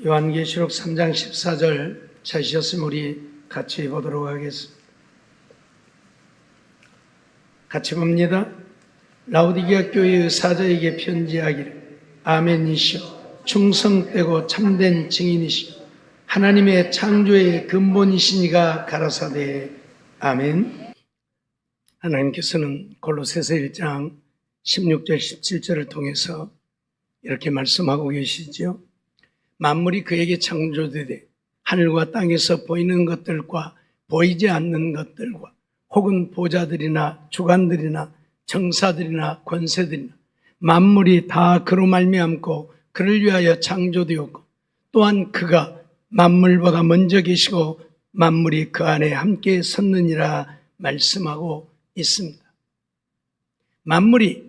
요한계시록 3장 14절 찾으셨으면 우리 같이 보도록 하겠습니다. 같이 봅니다. 라오디게아 교회의 사자에게 편지하기를 아멘이시오 충성되고 참된 증인이시오 하나님의 창조의 근본이시니가 가라사대 아멘. 하나님께서는 골로새서 1장 16절 17절을 통해서 이렇게 말씀하고 계시죠. 만물이 그에게 창조되되 하늘과 땅에서 보이는 것들과 보이지 않는 것들과 혹은 보좌들이나 주관들이나 정사들이나 권세들이나 만물이 다 그로 말미암고 그를 위하여 창조되었고 또한 그가 만물보다 먼저 계시고 만물이 그 안에 함께 섰느니라 말씀하고 있습니다. 만물이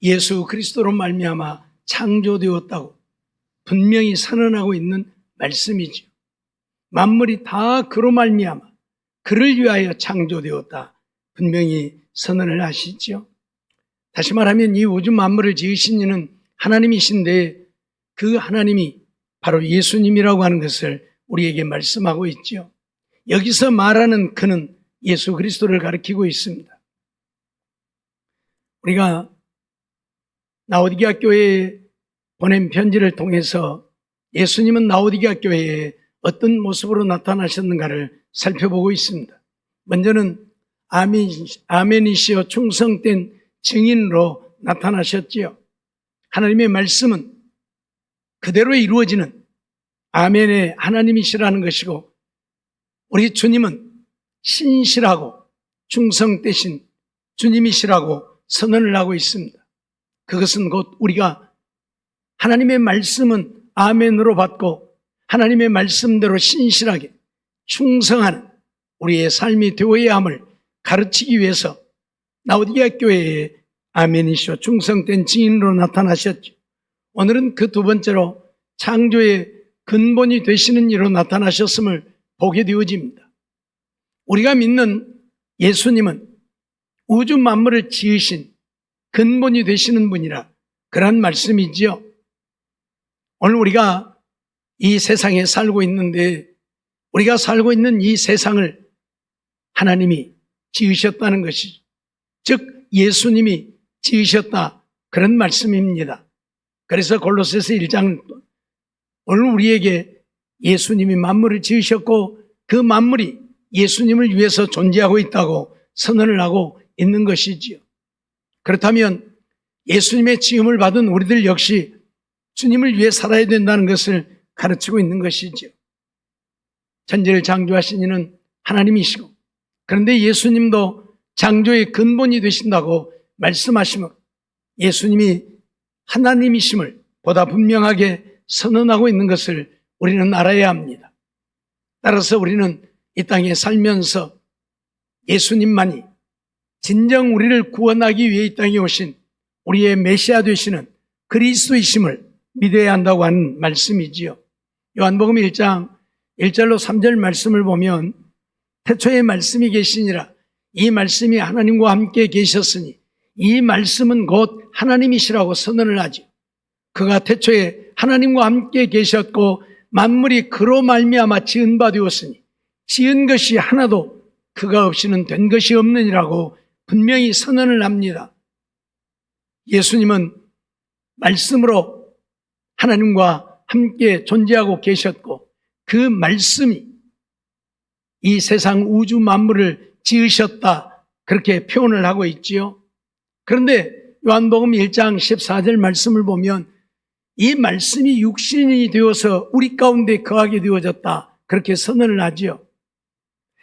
예수 그리스도로 말미암아 창조되었다고 분명히 선언하고 있는 말씀이죠. 만물이 다 그로 말미암아 그를 위하여 창조되었다 분명히 선언을 하시죠. 다시 말하면 이 우주 만물을 지으신 이는 하나님이신데 그 하나님이 바로 예수님이라고 하는 것을 우리에게 말씀하고 있죠. 여기서 말하는 그는 예수 그리스도를 가리키고 있습니다. 우리가 라오디게아 교회에 보낸 편지를 통해서 예수님은 라오디게아 교회에 어떤 모습으로 나타나셨는가를 살펴보고 있습니다. 먼저는 아멘이시여 충성된 증인으로 나타나셨지요. 하나님의 말씀은 그대로 이루어지는 아멘의 하나님이시라는 것이고 우리 주님은 신실하고 충성되신 주님이시라고 선언을 하고 있습니다. 그것은 곧 우리가 하나님의 말씀은 아멘으로 받고 하나님의 말씀대로 신실하게 충성하는 우리의 삶이 되어야 함을 가르치기 위해서 라오디게아 교회에 아멘이시오 충성된 증인으로 나타나셨죠. 오늘은 그 두 번째로 창조의 근본이 되시는 이로 나타나셨음을 보게 되어집니다. 우리가 믿는 예수님은 우주 만물을 지으신 근본이 되시는 분이라 그런 말씀이지요. 오늘 우리가 이 세상에 살고 있는데 우리가 살고 있는 이 세상을 하나님이 지으셨다는 것이죠. 즉 예수님이 지으셨다 그런 말씀입니다. 그래서 골로새서 1장 오늘 우리에게 예수님이 만물을 지으셨고 그 만물이 예수님을 위해서 존재하고 있다고 선언을 하고 있는 것이지요. 그렇다면 예수님의 지음을 받은 우리들 역시 주님을 위해 살아야 된다는 것을 가르치고 있는 것이지요. 천지를 창조하신 이는 하나님이시고 그런데 예수님도 창조의 근본이 되신다고 말씀하시므로 예수님이 하나님이심을 보다 분명하게 선언하고 있는 것을 우리는 알아야 합니다. 따라서 우리는 이 땅에 살면서 예수님만이 진정 우리를 구원하기 위해 이 땅에 오신 우리의 메시아 되시는 그리스도이심을 믿어야 한다고 하는 말씀이지요. 요한복음 1장 1절로 3절 말씀을 보면 태초에 말씀이 계시니라 이 말씀이 하나님과 함께 계셨으니 이 말씀은 곧 하나님이시라고 선언을 하죠. 그가 태초에 하나님과 함께 계셨고 만물이 그로 말미암아 지은 바 되었으니 지은 것이 하나도 그가 없이는 된 것이 없느니라고 분명히 선언을 합니다. 예수님은 말씀으로 하나님과 함께 존재하고 계셨고 그 말씀이 이 세상 우주 만물을 지으셨다 그렇게 표현을 하고 있지요. 그런데 요한복음 1장 14절 말씀을 보면 이 말씀이 육신이 되어서 우리 가운데 거하게 되어졌다 그렇게 선언을 하지요.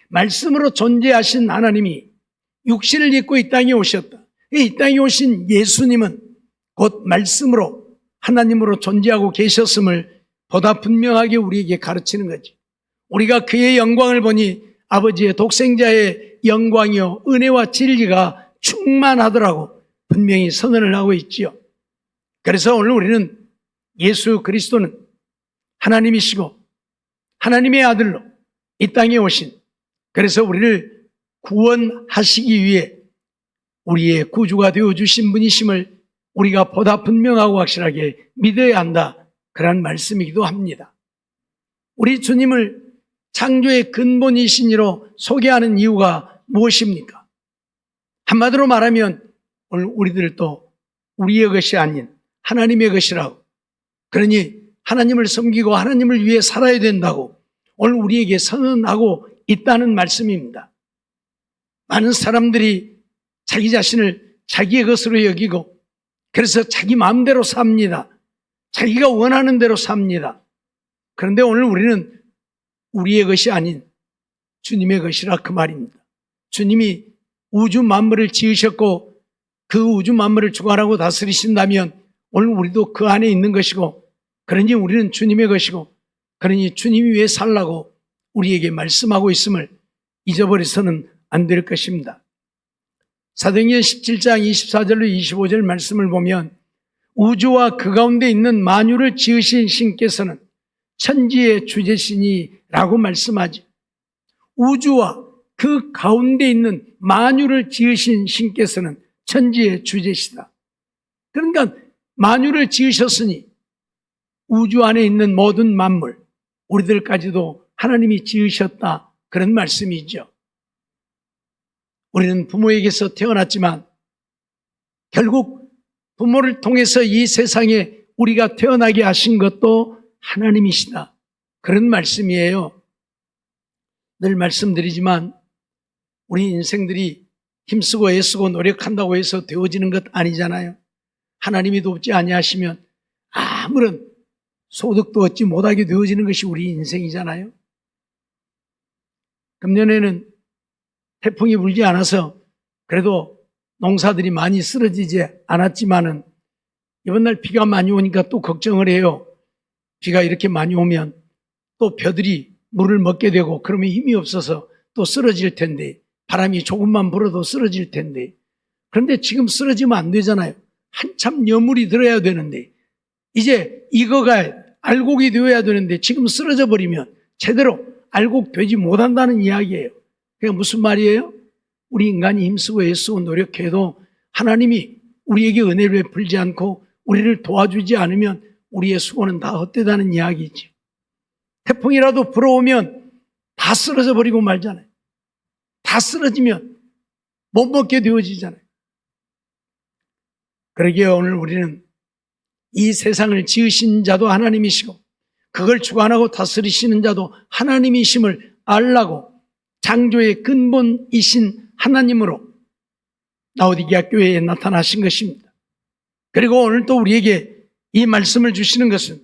말씀으로 존재하신 하나님이 육신을 입고 이 땅에 오셨다. 이 땅에 오신 예수님은 곧 말씀으로 하나님으로 존재하고 계셨음을 보다 분명하게 우리에게 가르치는 거지. 우리가 그의 영광을 보니 아버지의 독생자의 영광이요 은혜와 진리가 충만하더라고 분명히 선언을 하고 있지요. 그래서 오늘 우리는 예수 그리스도는 하나님이시고 하나님의 아들로 이 땅에 오신 그래서 우리를 구원하시기 위해 우리의 구주가 되어주신 분이심을 우리가 보다 분명하고 확실하게 믿어야 한다 그런 말씀이기도 합니다. 우리 주님을 창조의 근본이신 이로 소개하는 이유가 무엇입니까? 한마디로 말하면 오늘 우리들도 우리의 것이 아닌 하나님의 것이라고, 그러니 하나님을 섬기고 하나님을 위해 살아야 된다고 오늘 우리에게 선언하고 있다는 말씀입니다. 많은 사람들이 자기 자신을 자기의 것으로 여기고 그래서 자기 마음대로 삽니다. 자기가 원하는 대로 삽니다. 그런데 오늘 우리는 우리의 것이 아닌 주님의 것이라 그 말입니다. 주님이 우주 만물을 지으셨고 그 우주 만물을 주관하고 다스리신다면 오늘 우리도 그 안에 있는 것이고, 그러니 우리는 주님의 것이고, 그러니 주님이 왜 살라고 우리에게 말씀하고 있음을 잊어버려서는 안 될 것입니다. 사도행전 17장 24절로 25절 말씀을 보면 우주와 그 가운데 있는 만유를 지으신 신께서는 천지의 주제시니라고 말씀하죠. 우주와 그 가운데 있는 만유를 지으신 신께서는 천지의 주제시다. 그러니까 만유를 지으셨으니 우주 안에 있는 모든 만물, 우리들까지도 하나님이 지으셨다, 그런 말씀이죠. 우리는 부모에게서 태어났지만 결국 부모를 통해서 이 세상에 우리가 태어나게 하신 것도 하나님이시다, 그런 말씀이에요. 늘 말씀드리지만 우리 인생들이 힘쓰고 애쓰고 노력한다고 해서 되어지는 것 아니잖아요. 하나님이 돕지 아니하시면 아무런 소득도 얻지 못하게 되어지는 것이 우리 인생이잖아요. 금년에는 태풍이 불지 않아서 그래도 농사들이 많이 쓰러지지 않았지만은 이번 날 비가 많이 오니까 또 걱정을 해요. 비가 이렇게 많이 오면 또 벼들이 물을 먹게 되고 그러면 힘이 없어서 또 쓰러질 텐데, 바람이 조금만 불어도 쓰러질 텐데, 그런데 지금 쓰러지면 안 되잖아요. 한참 여물이 들어야 되는데, 이제 이거가 알곡이 되어야 되는데 지금 쓰러져 버리면 제대로 알곡되지 못한다는 이야기예요. 그게 무슨 말이에요? 우리 인간이 힘쓰고 애쓰고 노력해도 하나님이 우리에게 은혜를 베풀지 않고 우리를 도와주지 않으면 우리의 수고는 다 헛되다는 이야기죠. 태풍이라도 불어오면 다 쓰러져 버리고 말잖아요. 다 쓰러지면 못 먹게 되어지잖아요. 그러기에 오늘 우리는 이 세상을 지으신 자도 하나님이시고 그걸 주관하고 다스리시는 자도 하나님이심을 알라고 창조의 근본이신 하나님으로 라오디게아 교회에 나타나신 것입니다. 그리고 오늘 또 우리에게 이 말씀을 주시는 것은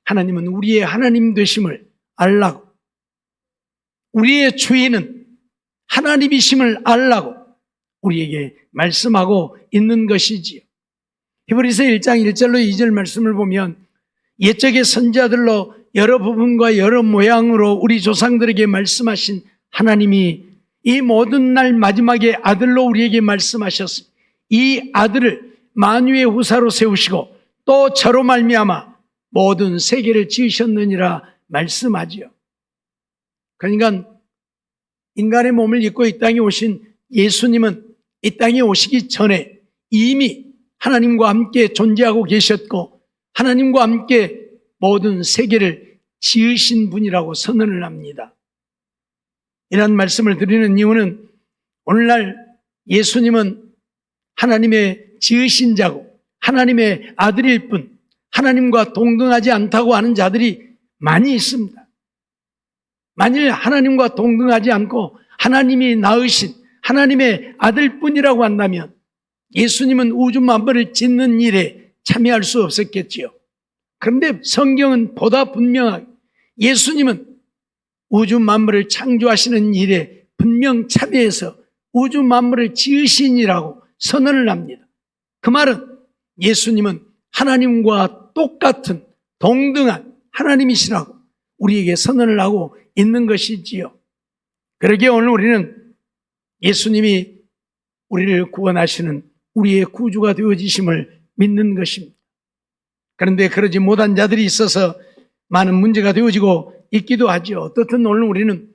하나님은 우리의 하나님 되심을 알라고, 우리의 주인은 하나님이심을 알라고 우리에게 말씀하고 있는 것이지요. 히브리서 1장 1절로 2절 말씀을 보면 옛적의 선지자들로 여러 부분과 여러 모양으로 우리 조상들에게 말씀하신 하나님이 이 모든 날 마지막에 아들로 우리에게 말씀하셨습니다. 이 아들을 만유의 후사로 세우시고 또 저로 말미암아 모든 세계를 지으셨느니라 말씀하지요. 그러니까 인간의 몸을 입고 이 땅에 오신 예수님은 이 땅에 오시기 전에 이미 하나님과 함께 존재하고 계셨고 하나님과 함께 모든 세계를 지으신 분이라고 선언을 합니다. 이런 말씀을 드리는 이유는 오늘날 예수님은 하나님의 지으신 자고 하나님의 아들일 뿐 하나님과 동등하지 않다고 하는 자들이 많이 있습니다. 만일 하나님과 동등하지 않고 하나님이 낳으신 하나님의 아들뿐이라고 한다면 예수님은 우주 만물을 짓는 일에 참여할 수 없었겠지요. 그런데 성경은 보다 분명하게 예수님은 우주 만물을 창조하시는 일에 분명 참여해서 우주 만물을 지으신이라고 선언을 합니다. 그 말은 예수님은 하나님과 똑같은 동등한 하나님이시라고 우리에게 선언을 하고 있는 것이지요. 그러기에 오늘 우리는 예수님이 우리를 구원하시는 우리의 구주가 되어지심을 믿는 것입니다. 그런데 그러지 못한 자들이 있어서 많은 문제가 되어지고 있기도 하죠. 어떻든 오늘 우리는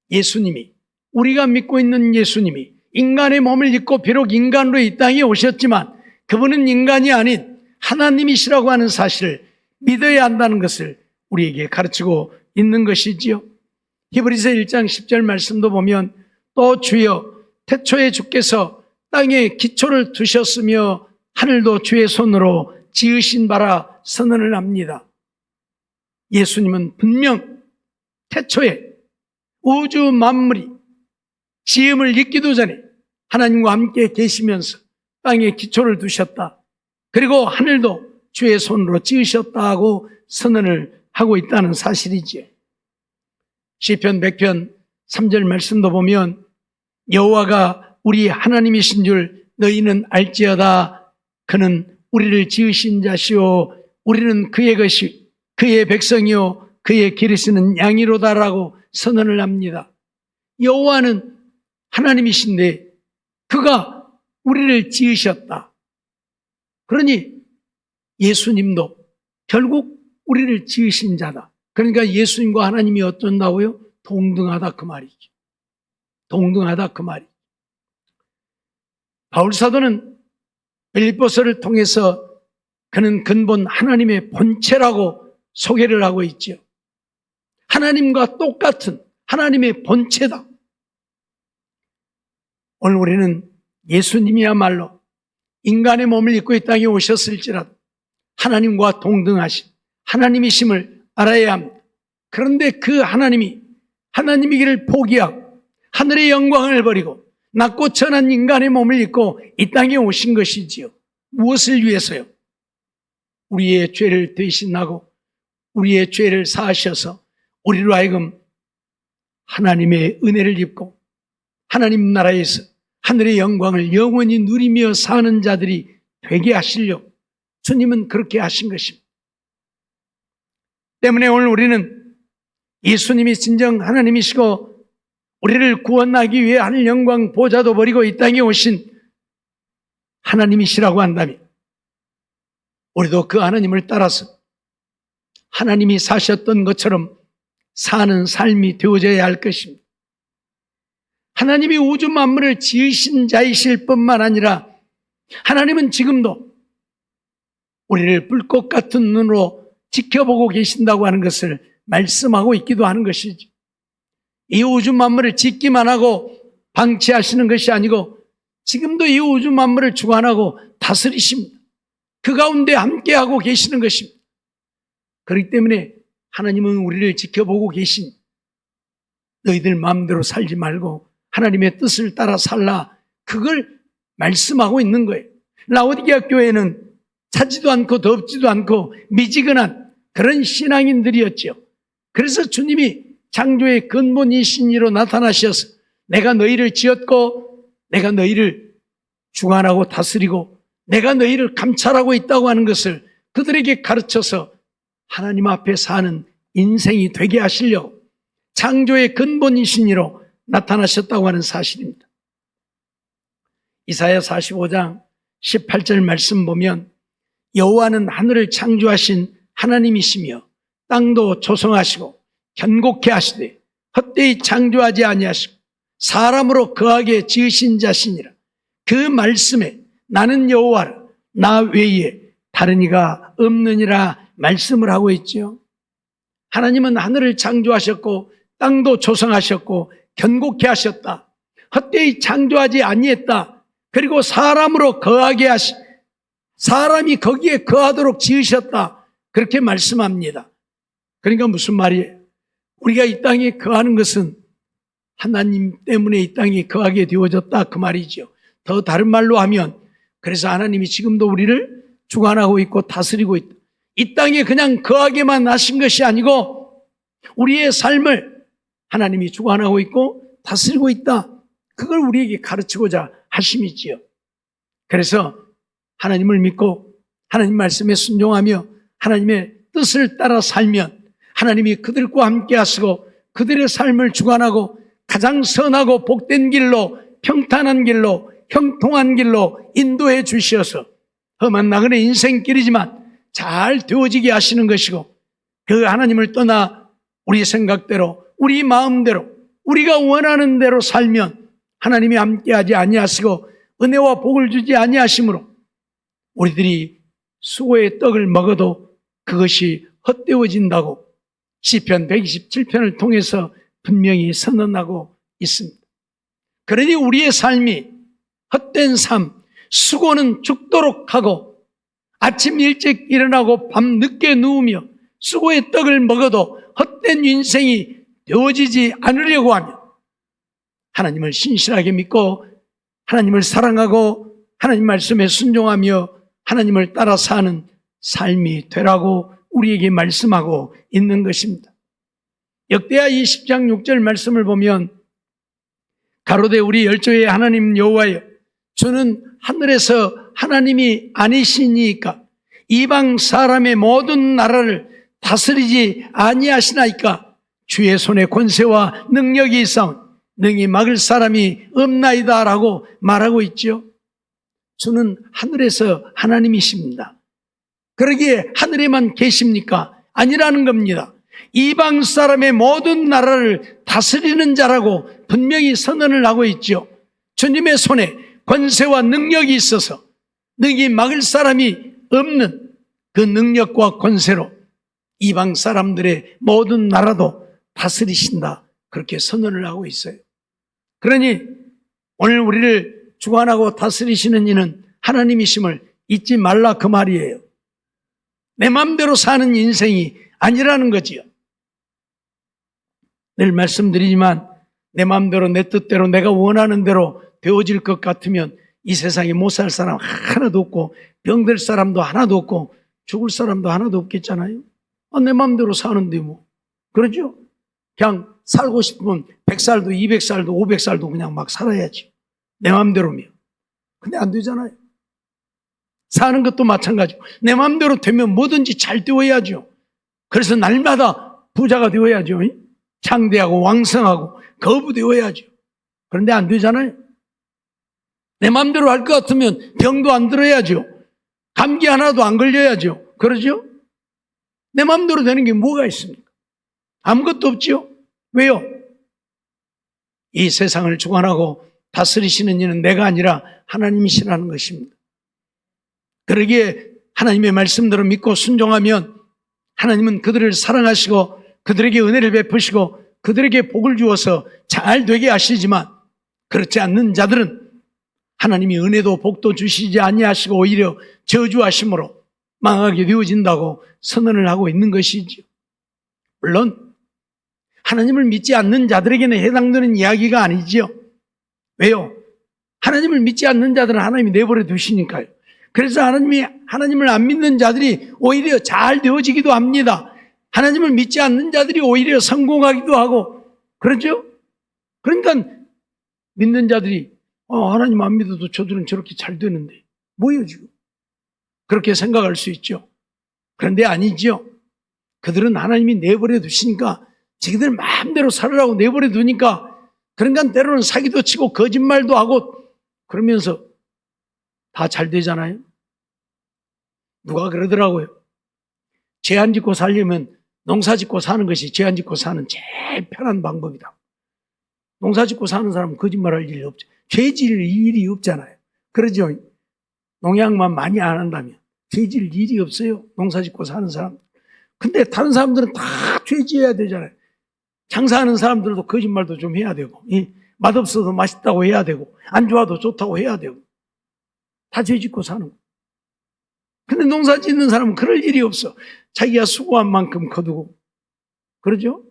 예수님이, 우리가 믿고 있는 예수님이 인간의 몸을 입고 비록 인간으로 이 땅에 오셨지만 그분은 인간이 아닌 하나님이시라고 하는 사실을 믿어야 한다는 것을 우리에게 가르치고 있는 것이지요. 히브리서 1장 10절 말씀도 보면 또 주여 태초에 주께서 땅에 기초를 두셨으며 하늘도 주의 손으로 지으신 바라 선언을 합니다. 예수님은 분명 태초에 우주 만물이 지음을 있기도 전에 하나님과 함께 계시면서 땅에 기초를 두셨다. 그리고 하늘도 주의 손으로 지으셨다고 선언을 하고 있다는 사실이지요. 시편 100편 3절 말씀도 보면 여호와가 우리 하나님이신 줄 너희는 알지어다. 그는 우리를 지으신 자시오. 우리는 그의 것이 그의 백성이요 그의 기르시는 양이로다라고 선언을 합니다. 여호와는 하나님이신데 그가 우리를 지으셨다. 그러니 예수님도 결국 우리를 지으신 자다. 그러니까 예수님과 하나님이 어쩐다고요? 동등하다 그 말이죠. 동등하다 그 말이죠. 바울 사도는 빌립보서를 통해서 그는 근본 하나님의 본체라고 소개를 하고 있죠. 하나님과 똑같은 하나님의 본체다. 오늘 우리는 예수님이야말로 인간의 몸을 입고 이 땅에 오셨을지라도 하나님과 동등하신 하나님이심을 알아야 합니다. 그런데 그 하나님이 하나님이기를 포기하고 하늘의 영광을 버리고 낮고 천한 인간의 몸을 입고 이 땅에 오신 것이지요. 무엇을 위해서요? 우리의 죄를 대신하고 우리의 죄를 사하셔서 우리로 하여금 하나님의 은혜를 입고 하나님 나라에서 하늘의 영광을 영원히 누리며 사는 자들이 되게 하시려고 주님은 그렇게 하신 것입니다. 때문에 오늘 우리는 예수님이 진정 하나님이시고 우리를 구원하기 위해 하늘 영광 보좌도 버리고 이 땅에 오신 하나님이시라고 한다면 우리도 그 하나님을 따라서 하나님이 사셨던 것처럼 사는 삶이 되어져야 할 것입니다. 하나님이 우주 만물을 지으신 자이실 뿐만 아니라 하나님은 지금도 우리를 불꽃 같은 눈으로 지켜보고 계신다고 하는 것을 말씀하고 있기도 하는 것이죠. 이 우주 만물을 짓기만 하고 방치하시는 것이 아니고 지금도 이 우주 만물을 주관하고 다스리십니다. 그 가운데 함께하고 계시는 것입니다. 그렇기 때문에 하나님은 우리를 지켜보고 계신 너희들 마음대로 살지 말고 하나님의 뜻을 따라 살라. 그걸 말씀하고 있는 거예요. 라오디게아 교회는 차지도 않고 덥지도 않고 미지근한 그런 신앙인들이었죠. 그래서 주님이 창조의 근본이신 이로 나타나셔서 내가 너희를 지었고 내가 너희를 주관하고 다스리고 내가 너희를 감찰하고 있다고 하는 것을 그들에게 가르쳐서 하나님 앞에 사는 인생이 되게 하시려고 창조의 근본이신 이로 나타나셨다고 하는 사실입니다. 이사야 45장 18절 말씀 보면 여호와는 하늘을 창조하신 하나님이시며 땅도 조성하시고 견고케 하시되 헛되이 창조하지 아니하시고 사람으로 거하게 지으신 자시니라. 그 말씀에 나는 여호와라 나 외에 다른 이가 없느니라 말씀을 하고 있죠. 하나님은 하늘을 창조하셨고 땅도 조성하셨고 견고케 하셨다. 헛되이 창조하지 아니했다. 그리고 사람으로 거하게 하시 사람이 거기에 거하도록 지으셨다. 그렇게 말씀합니다. 그러니까 무슨 말이에요? 우리가 이 땅에 거하는 것은 하나님 때문에 이 땅에 거하게 되어졌다 그 말이죠. 더 다른 말로 하면 그래서 하나님이 지금도 우리를 주관하고 있고 다스리고 있다. 이 땅에 그냥 거하게만 하신 것이 아니고 우리의 삶을 하나님이 주관하고 있고 다스리고 있다. 그걸 우리에게 가르치고자 하심이지요. 그래서 하나님을 믿고 하나님 말씀에 순종하며 하나님의 뜻을 따라 살면 하나님이 그들과 함께 하시고 그들의 삶을 주관하고 가장 선하고 복된 길로 평탄한 길로 형통한 길로 인도해 주시어서 험한 나그네 인생길이지만 잘 되어지게 하시는 것이고 그 하나님을 떠나 우리 생각대로 우리 마음대로 우리가 원하는 대로 살면 하나님이 함께하지 아니하시고 은혜와 복을 주지 아니하시므로 우리들이 수고의 떡을 먹어도 그것이 헛되어진다고 시편 127편을 통해서 분명히 선언하고 있습니다. 그러니 우리의 삶이 헛된 삶, 수고는 죽도록 하고 아침 일찍 일어나고 밤 늦게 누우며 수고의 떡을 먹어도 헛된 인생이 되어지지 않으려고 하며 하나님을 신실하게 믿고 하나님을 사랑하고 하나님 말씀에 순종하며 하나님을 따라 사는 삶이 되라고 우리에게 말씀하고 있는 것입니다. 역대하 20장 6절 말씀을 보면 가로되 우리 열조의 하나님 여호와여 주는 하늘에서 하나님이 아니시니까 이방 사람의 모든 나라를 다스리지 아니하시나이까 주의 손에 권세와 능력이 있사오니 능히 막을 사람이 없나이다 라고 말하고 있죠. 주는 하늘에서 하나님이십니다. 그러기에 하늘에만 계십니까? 아니라는 겁니다. 이방 사람의 모든 나라를 다스리는 자라고 분명히 선언을 하고 있죠. 주님의 손에 권세와 능력이 있어서 능히 막을 사람이 없는 그 능력과 권세로 이방 사람들의 모든 나라도 다스리신다. 그렇게 선언을 하고 있어요. 그러니 오늘 우리를 주관하고 다스리시는 이는 하나님이심을 잊지 말라 그 말이에요. 내 마음대로 사는 인생이 아니라는 거지요. 늘 말씀드리지만 내 마음대로 내 뜻대로 내가 원하는 대로 되어질 것 같으면 이 세상에 못 살 사람 하나도 없고 병들 사람도 하나도 없고 죽을 사람도 하나도 없겠잖아요. 내 마음대로 사는데 뭐. 그러죠? 그냥 살고 싶으면 100살도 200살도 500살도 그냥 막 살아야지. 내 마음대로면. 근데 안 되잖아요. 사는 것도 마찬가지고 내 마음대로 되면 뭐든지 잘 되어야죠. 그래서 날마다 부자가 되어야죠. 창대하고 왕성하고 거부되어야죠. 그런데 안 되잖아요. 내 마음대로 할 것 같으면 병도 안 들어야죠. 감기 하나도 안 걸려야죠. 그러죠? 내 마음대로 되는 게 뭐가 있습니까? 아무것도 없죠. 왜요? 이 세상을 주관하고 다스리시는 이는 내가 아니라 하나님이시라는 것입니다. 그러기에 하나님의 말씀대로 믿고 순종하면 하나님은 그들을 사랑하시고 그들에게 은혜를 베푸시고 그들에게 복을 주어서 잘 되게 하시지만 그렇지 않는 자들은 하나님이 은혜도 복도 주시지 아니하시고 오히려 저주하심으로 망하게 되어진다고 선언을 하고 있는 것이죠. 물론 하나님을 믿지 않는 자들에게는 해당되는 이야기가 아니죠. 왜요? 하나님을 믿지 않는 자들은 하나님이 내버려 두시니까요. 그래서 하나님을 안 믿는 자들이 오히려 잘 되어지기도 합니다. 하나님을 믿지 않는 자들이 오히려 성공하기도 하고 그렇죠? 그러니까 믿는 자들이 하나님 안 믿어도 저들은 저렇게 잘 되는데 뭐예요 지금? 그렇게 생각할 수 있죠. 그런데 아니죠. 그들은 하나님이 내버려 두시니까 자기들 마음대로 살으라고 내버려 두니까 그러니까 때로는 사기도 치고 거짓말도 하고 그러면서 다 잘 되잖아요. 누가 그러더라고요. 죄 안 짓고 살려면 농사 짓고 사는 것이 죄 안 짓고 사는 제일 편한 방법이다. 농사 짓고 사는 사람은 거짓말할 일이 없죠. 죄 지을 일이 없잖아요. 그러죠. 농약만 많이 안 한다면 죄 지을 일이 없어요. 농사 짓고 사는 사람. 근데 다른 사람들은 다 죄 지어야 되잖아요. 장사하는 사람들도 거짓말도 좀 해야 되고 맛없어도 맛있다고 해야 되고 안 좋아도 좋다고 해야 되고 다 죄 짓고 사는 거예요. 근데 농사 짓는 사람은 그럴 일이 없어. 자기가 수고한 만큼 거두고 그러죠?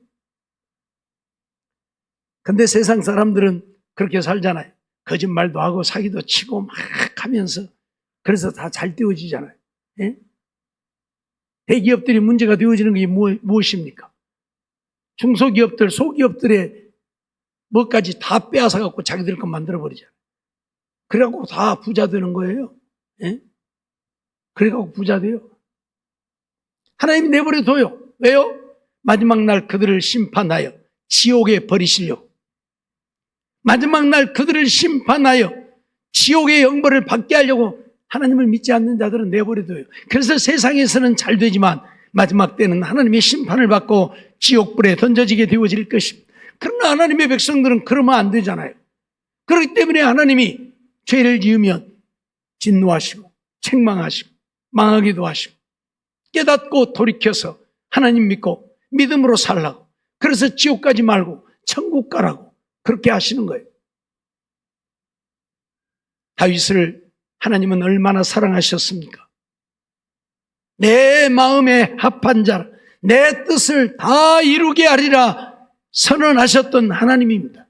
근데 세상 사람들은 그렇게 살잖아요. 거짓말도 하고 사기도 치고 막 하면서 그래서 다 잘 되어지잖아요. 예? 대기업들이 문제가 되어지는 게 무엇입니까? 중소기업들, 소기업들의 뭐까지 다 빼앗아갖고 자기들 것 만들어버리잖아요. 그래갖고 다 부자 되는 거예요. 예? 그래갖고 부자 돼요. 하나님이 내버려 둬요. 왜요? 마지막 날 그들을 심판하여 지옥에 버리시려고. 마지막 날 그들을 심판하여 지옥의 영벌을 받게 하려고 하나님을 믿지 않는 자들은 내버려 둬요. 그래서 세상에서는 잘 되지만 마지막 때는 하나님의 심판을 받고 지옥불에 던져지게 되어질 것입니다. 그러나 하나님의 백성들은 그러면 안 되잖아요. 그렇기 때문에 하나님이 죄를 지으면 진노하시고 책망하시고 망하기도 하시고 깨닫고 돌이켜서 하나님 믿고 믿음으로 살라고. 그래서 지옥 가지 말고 천국 가라고 그렇게 하시는 거예요. 다윗을 하나님은 얼마나 사랑하셨습니까? 내 마음에 합한 자, 내 뜻을 다 이루게 하리라 선언하셨던 하나님입니다.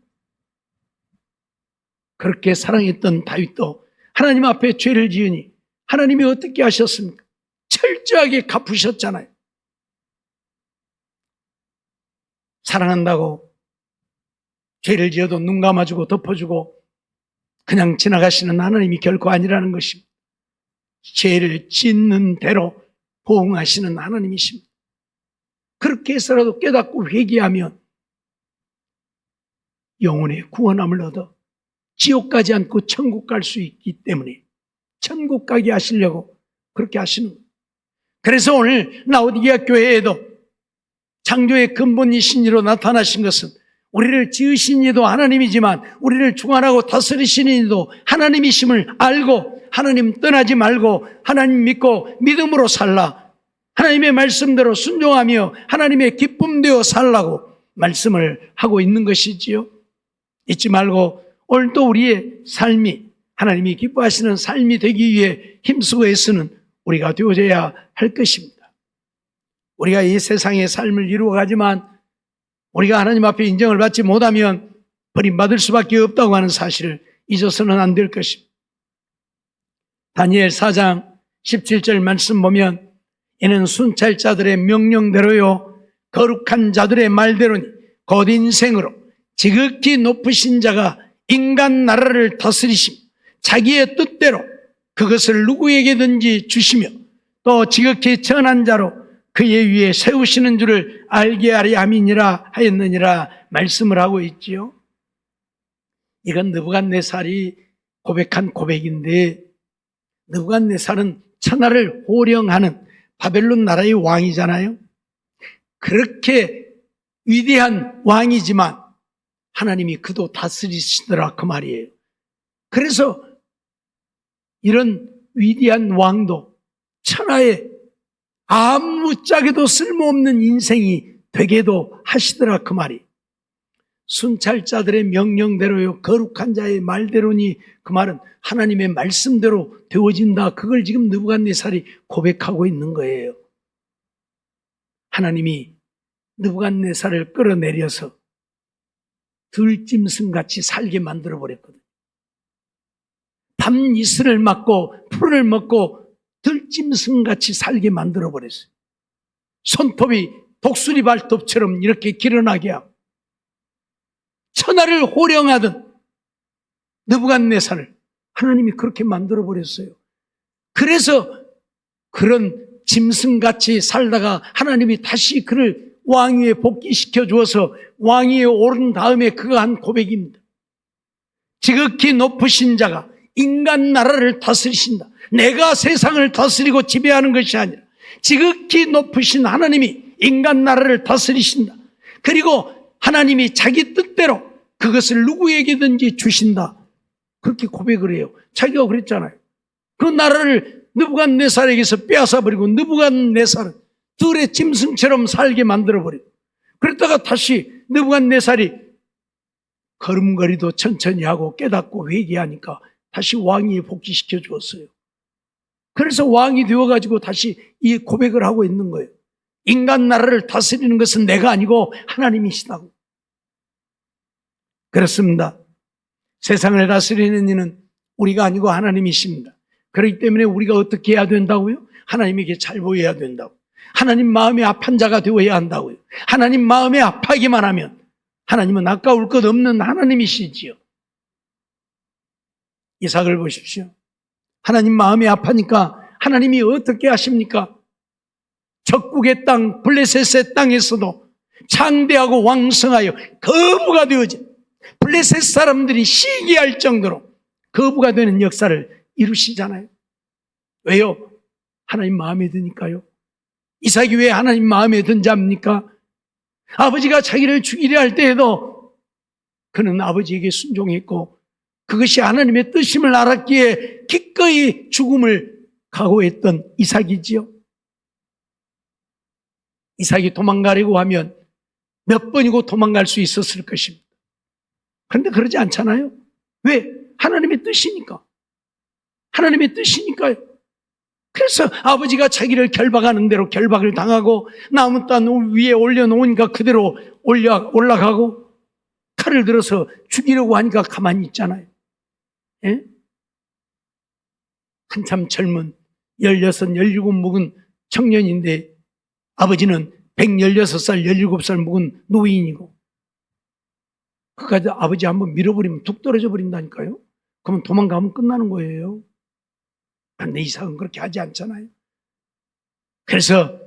그렇게 사랑했던 다윗도 하나님 앞에 죄를 지으니 하나님이 어떻게 하셨습니까? 철저하게 갚으셨잖아요. 사랑한다고 죄를 지어도 눈 감아주고 덮어주고 그냥 지나가시는 하나님이 결코 아니라는 것입니다. 죄를 짓는 대로 보응하시는 하나님이십니다. 그렇게 해서라도 깨닫고 회개하면 영혼의 구원함을 얻어 지옥 가지 않고 천국 갈 수 있기 때문에 천국 가게 하시려고 그렇게 하시는 거예요. 그래서 오늘 라오디게아 교회에도 창조의 근본이신 이로 나타나신 것은 우리를 지으신 이도 하나님이지만 우리를 주관하고 다스리시는 이도 하나님이심을 알고 하나님 떠나지 말고 하나님 믿고 믿음으로 살라, 하나님의 말씀대로 순종하며 하나님의 기쁨 되어 살라고 말씀을 하고 있는 것이지요. 잊지 말고 오늘도 우리의 삶이 하나님이 기뻐하시는 삶이 되기 위해 힘쓰고 애쓰는 우리가 되어져야 할 것입니다. 우리가 이 세상의 삶을 이루어가지만 우리가 하나님 앞에 인정을 받지 못하면 버림받을 수밖에 없다고 하는 사실을 잊어서는 안 될 것입니다. 다니엘 4장 17절 말씀 보면 이는 순찰자들의 명령대로요 거룩한 자들의 말대로니 곧 인생으로 지극히 높으신 자가 인간 나라를 다스리시며 자기의 뜻대로 그것을 누구에게든지 주시며 또 지극히 천한 자로 그의 위에 세우시는 줄을 알게 하려 함이니라 하였느니라 말씀을 하고 있지요. 이건 느부갓네살이 고백한 고백인데, 느부갓네살은 천하를 호령하는 바벨론 나라의 왕이잖아요. 그렇게 위대한 왕이지만 하나님이 그도 다스리시더라 그 말이에요. 그래서 이런 위대한 왕도 천하에 아무짝에도 쓸모없는 인생이 되게도 하시더라 그 말이. 순찰자들의 명령대로요 거룩한 자의 말대로니 그 말은 하나님의 말씀대로 되어진다. 그걸 지금 느부갓네살이 고백하고 있는 거예요. 하나님이 느부갓네살을 끌어내려서 들짐승같이 살게 만들어버렸거든요. 밤 이슬을 맞고 풀을 먹고 들짐승같이 살게 만들어버렸어요. 손톱이 독수리 발톱처럼 이렇게 길어나게 하고 천하를 호령하던 느부갓네살을 하나님이 그렇게 만들어버렸어요. 그래서 그런 짐승같이 살다가 하나님이 다시 그를 왕위에 복귀시켜 주어서 왕위에 오른 다음에 그가 한 고백입니다. 지극히 높으신 자가 인간 나라를 다스리신다. 내가 세상을 다스리고 지배하는 것이 아니라 지극히 높으신 하나님이 인간 나라를 다스리신다. 그리고 하나님이 자기 뜻대로 그것을 누구에게든지 주신다. 그렇게 고백을 해요. 자기가 그랬잖아요. 그 나라를 느부갓네살에게서 빼앗아버리고 느부갓네살은 들의 짐승처럼 살게 만들어버리고, 그랬다가 다시 느부갓네살이 걸음걸이도 천천히 하고 깨닫고 회개하니까 다시 왕위에 복귀시켜 주었어요. 그래서 왕이 되어가지고 다시 이 고백을 하고 있는 거예요. 인간 나라를 다스리는 것은 내가 아니고 하나님이시다고. 그렇습니다. 세상을 다스리는 이는 우리가 아니고 하나님이십니다. 그렇기 때문에 우리가 어떻게 해야 된다고요? 하나님에게 잘 보여야 된다고. 하나님 마음에 합한 자가 되어야 한다고요. 하나님 마음에 합하기만 하면 하나님은 아까울 것 없는 하나님이시지요. 이삭을 보십시오. 하나님 마음에 합하니까 하나님이 어떻게 하십니까? 적국의 땅 블레셋의 땅에서도 창대하고 왕성하여 거부가 되어진 블레셋 사람들이 시기할 정도로 거부가 되는 역사를 이루시잖아요. 왜요? 하나님 마음에 드니까요. 이삭이 왜 하나님 마음에 든 자입니까? 아버지가 자기를 죽이려 할 때에도 그는 아버지에게 순종했고 그것이 하나님의 뜻임을 알았기에 기꺼이 죽음을 각오했던 이삭이지요. 이삭이 도망가려고 하면 몇 번이고 도망갈 수 있었을 것입니다. 그런데 그러지 않잖아요. 왜? 하나님의 뜻이니까. 하나님의 뜻이니까요. 그래서 아버지가 자기를 결박하는 대로 결박을 당하고 나무단 위에 올려놓으니까 그대로 올라가고 칼을 들어서 죽이려고 하니까 가만히 있잖아요. 예? 한참 젊은 16, 17 묵은 청년인데 아버지는 116살, 17살 묵은 노인이고 그까지 아버지 한번 밀어버리면 툭 떨어져 버린다니까요. 그러면 도망가면 끝나는 거예요. 그런데 이삭은 그렇게 하지 않잖아요. 그래서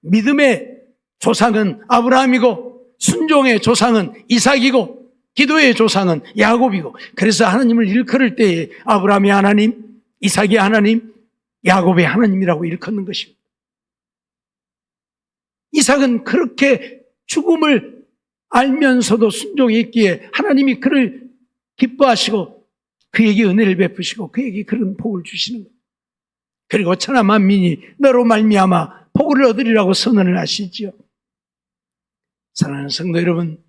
믿음의 조상은 아브라함이고 순종의 조상은 이삭이고 기도의 조상은 야곱이고 그래서 하나님을 일컬을 때에 아브라함의 하나님, 이삭의 하나님, 야곱의 하나님이라고 일컫는 것입니다. 이삭은 그렇게 죽음을 알면서도 순종했기에 하나님이 그를 기뻐하시고 그에게 은혜를 베푸시고 그에게 그런 복을 주시는 거예요. 그리고 천하 만민이 너로 말미암아 복을 얻으리라고 선언을 하시지요. 사랑하는 성도 여러분,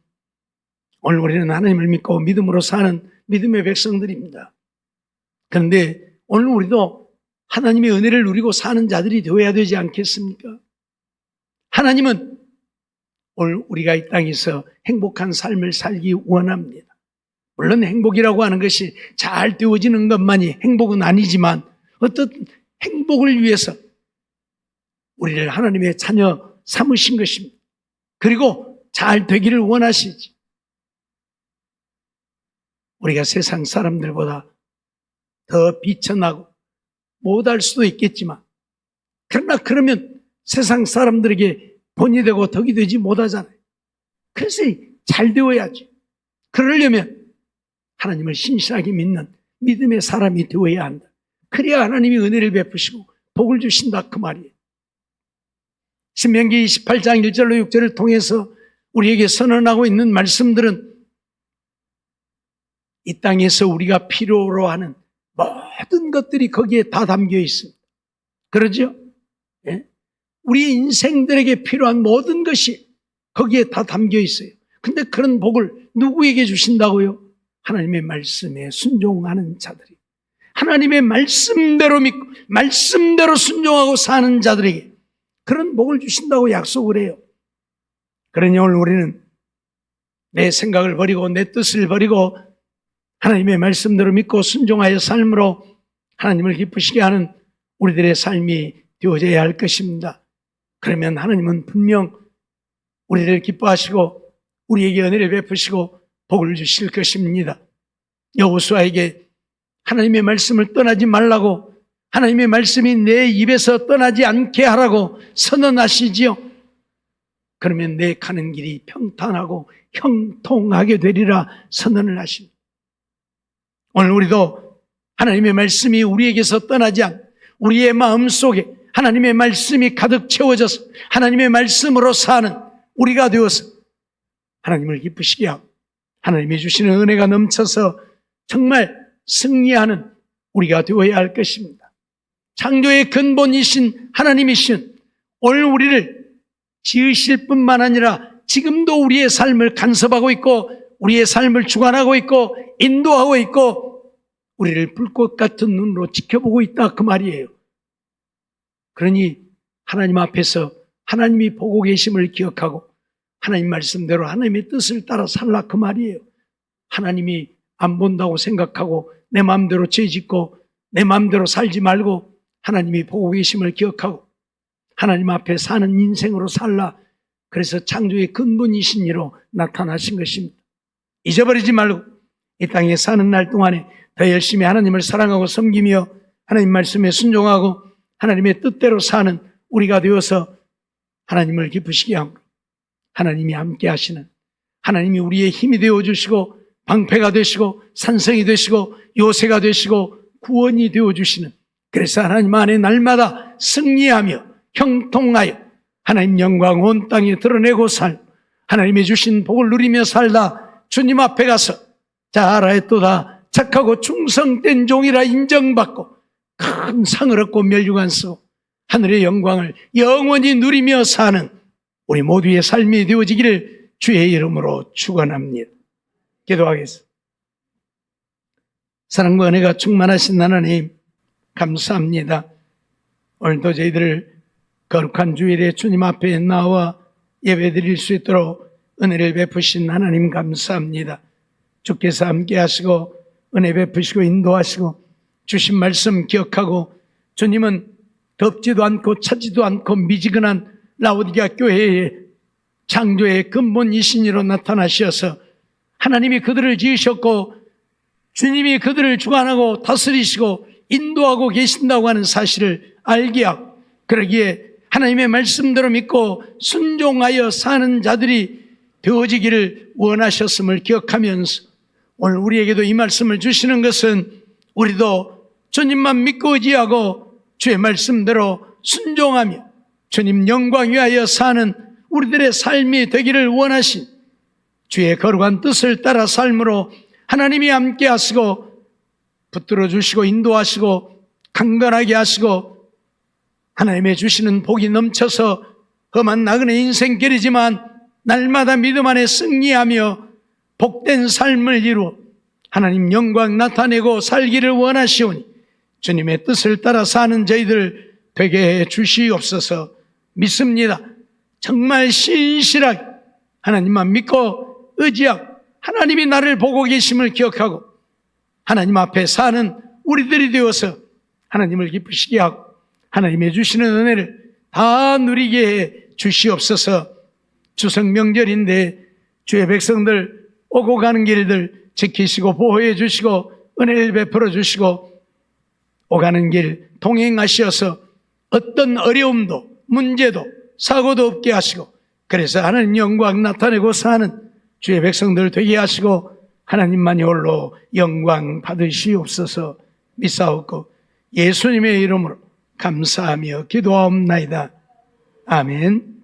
오늘 우리는 하나님을 믿고 믿음으로 사는 믿음의 백성들입니다. 그런데 오늘 우리도 하나님의 은혜를 누리고 사는 자들이 되어야 되지 않겠습니까? 하나님은 오늘 우리가 이 땅에서 행복한 삶을 살기 원합니다. 물론 행복이라고 하는 것이 잘 되어지는 것만이 행복은 아니지만 어떤 행복을 위해서 우리를 하나님의 자녀 삼으신 것입니다. 그리고 잘 되기를 원하시지. 우리가 세상 사람들보다 더 비천하고 못할 수도 있겠지만 그러나 그러면 세상 사람들에게 본이 되고 덕이 되지 못하잖아요. 그래서 잘 되어야지. 그러려면 하나님을 신실하게 믿는 믿음의 사람이 되어야 한다. 그래야 하나님이 은혜를 베푸시고 복을 주신다 그 말이에요. 신명기 28장 1절로 6절을 통해서 우리에게 선언하고 있는 말씀들은 이 땅에서 우리가 필요로 하는 모든 것들이 거기에 다 담겨 있습니다. 그러죠? 예? 우리 인생들에게 필요한 모든 것이 거기에 다 담겨 있어요. 근데 그런 복을 누구에게 주신다고요? 하나님의 말씀에 순종하는 자들이. 하나님의 말씀대로 믿고 말씀대로 순종하고 사는 자들에게 그런 복을 주신다고 약속을 해요. 그러니 오늘 우리는 내 생각을 버리고 내 뜻을 버리고 하나님의 말씀대로 믿고 순종하여 삶으로 하나님을 기쁘시게 하는 우리들의 삶이 되어져야 할 것입니다. 그러면 하나님은 분명 우리를 기뻐하시고 우리에게 은혜를 베푸시고 복을 주실 것입니다. 여호수아에게 하나님의 말씀을 떠나지 말라고 하나님의 말씀이 내 입에서 떠나지 않게 하라고 선언하시지요. 그러면 내 가는 길이 평탄하고 형통하게 되리라 선언을 하십니다. 오늘 우리도 하나님의 말씀이 우리에게서 떠나지 않고 우리의 마음속에 하나님의 말씀이 가득 채워져서 하나님의 말씀으로 사는 우리가 되어서 하나님을 기쁘시게 하고 하나님이 주시는 은혜가 넘쳐서 정말 승리하는 우리가 되어야 할 것입니다. 창조의 근본이신 하나님이신 오늘 우리를 지으실 뿐만 아니라 지금도 우리의 삶을 간섭하고 있고 우리의 삶을 주관하고 있고 인도하고 있고 우리를 불꽃 같은 눈으로 지켜보고 있다 그 말이에요. 그러니 하나님 앞에서 하나님이 보고 계심을 기억하고 하나님 말씀대로 하나님의 뜻을 따라 살라 그 말이에요. 하나님이 안 본다고 생각하고 내 마음대로 죄짓고 내 마음대로 살지 말고 하나님이 보고 계심을 기억하고 하나님 앞에 사는 인생으로 살라. 그래서 창조의 근본이신 이로 나타나신 것입니다. 잊어버리지 말고 이 땅에 사는 날 동안에 더 열심히 하나님을 사랑하고 섬기며 하나님 말씀에 순종하고 하나님의 뜻대로 사는 우리가 되어서 하나님을 기쁘시게 하고 하나님이 함께 하시는 하나님이 우리의 힘이 되어주시고 방패가 되시고 산성이 되시고 요새가 되시고 구원이 되어주시는 그래서 하나님 안에 날마다 승리하며 형통하여 하나님 영광 온 땅에 드러내고 살 하나님이 주신 복을 누리며 살다 주님 앞에 가서 자 알아했도다 착하고 충성된 종이라 인정받고 큰 상을 얻고 멸류관 쓰고 하늘의 영광을 영원히 누리며 사는 우리 모두의 삶이 되어지기를 주의 이름으로 축원합니다. 기도하겠습니다. 사랑과 은혜가 충만하신 하나님, 감사합니다. 오늘도 저희들을 거룩한 주일에 주님 앞에 나와 예배드릴 수 있도록 은혜를 베푸신 하나님 감사합니다. 주께서 함께 하시고 은혜 베푸시고 인도하시고 주신 말씀 기억하고, 주님은 덥지도 않고 차지도 않고 미지근한 라오디게아 교회의 창조의 근본이신이로 나타나셔서 하나님이 그들을 지으셨고 주님이 그들을 주관하고 다스리시고 인도하고 계신다고 하는 사실을 알게 하고, 그러기에 하나님의 말씀대로 믿고 순종하여 사는 자들이 되어지기를 원하셨음을 기억하면서, 오늘 우리에게도 이 말씀을 주시는 것은 우리도 주님만 믿고 의지하고 주의 말씀대로 순종하며 주님 영광 위하여 사는 우리들의 삶이 되기를 원하신 주의 거룩한 뜻을 따라 삶으로 하나님이 함께 하시고 붙들어 주시고 인도하시고 강건하게 하시고, 하나님의 주시는 복이 넘쳐서 험한 나그네 인생길이지만 날마다 믿음 안에 승리하며 복된 삶을 이루어 하나님 영광 나타내고 살기를 원하시오니 주님의 뜻을 따라 사는 저희들 되게 해 주시옵소서. 믿습니다. 정말 신실하게 하나님만 믿고 의지하고 하나님이 나를 보고 계심을 기억하고 하나님 앞에 사는 우리들이 되어서 하나님을 기쁘시게 하고 하나님의 주시는 은혜를 다 누리게 해 주시옵소서. 추석 명절인데 주의 백성들 오고 가는 길들 지키시고 보호해 주시고 은혜를 베풀어 주시고 오가는 길 동행하시어서 어떤 어려움도 문제도 사고도 없게 하시고, 그래서 하나님 영광 나타내고 사는 주의 백성들 되게 하시고 하나님만이 홀로 영광 받으시옵소서. 믿사옵고 예수님의 이름으로 감사하며 기도하옵나이다. 아멘.